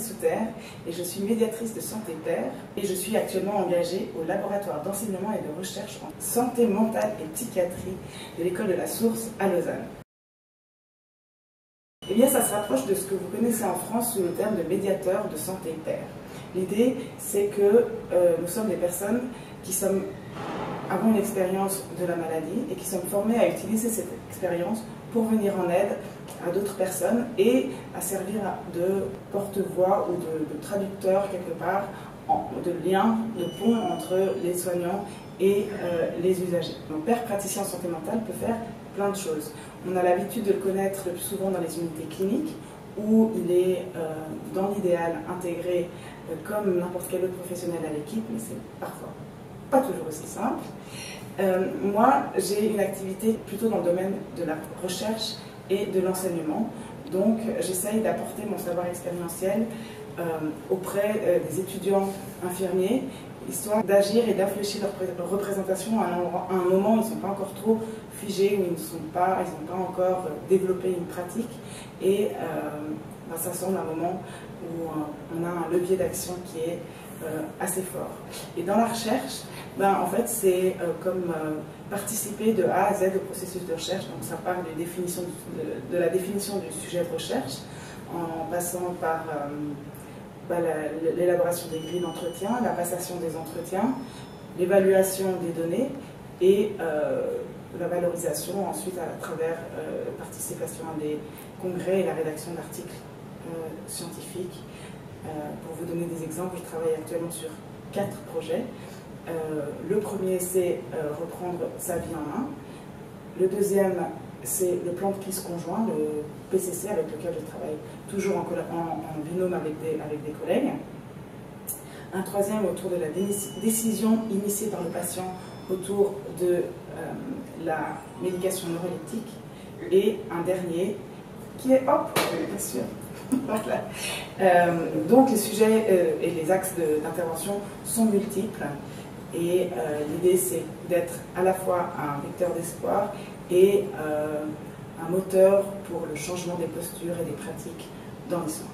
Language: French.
Souter et je suis médiatrice de Santé Père et je suis actuellement engagée au laboratoire d'enseignement et de recherche en santé mentale et psychiatrie de l'école de la Source à Lausanne. Eh bien, ça se rapproche de ce que vous connaissez en France sous le terme de médiateur de Santé Père. L'idée, c'est que nous sommes des personnes qui avons une expérience de la maladie et qui sommes formées à utiliser cette expérience pour venir en aide à d'autres personnes et à servir de porte-voix ou de traducteur quelque part, de lien, de pont entre les soignants et les usagers. Donc, père praticien en santé mentale peut faire plein de choses. On a l'habitude de le connaître le plus souvent dans les unités cliniques où il est dans l'idéal intégré comme n'importe quel autre professionnel à l'équipe, mais c'est parfois pas toujours aussi simple. Moi, j'ai une activité plutôt dans le domaine de la recherche et de l'enseignement, donc j'essaye d'apporter mon savoir expérientiel auprès des étudiants infirmiers, histoire d'agir et d'infléchir leur représentation à un moment où ils ne sont pas encore trop figés, où ils n'ont pas encore développé une pratique, et ça semble un moment où on a un levier d'action qui est assez fort. Et dans la recherche, en fait, c'est comme participer de A à Z au processus de recherche. Donc ça part de la définition du sujet de recherche, en passant par l'élaboration des grilles d'entretien, la passation des entretiens, l'évaluation des données et la valorisation ensuite à travers la participation à des congrès et la rédaction d'articles scientifiques. Pour vous donner des exemples, je travaille actuellement sur 4 projets. Le premier, c'est reprendre sa vie en main. Le deuxième, c'est le plan de crise conjoint, le PCC, avec lequel je travaille toujours en binôme avec des collègues. Un troisième autour de la décision initiée par le patient autour de la médication neuroleptique. Et un dernier qui est, bien sûr, voilà. Donc les sujets et les axes d'intervention sont multiples. Et l'idée, c'est d'être à la fois un vecteur d'espoir et un moteur pour le changement des postures et des pratiques dans les soins.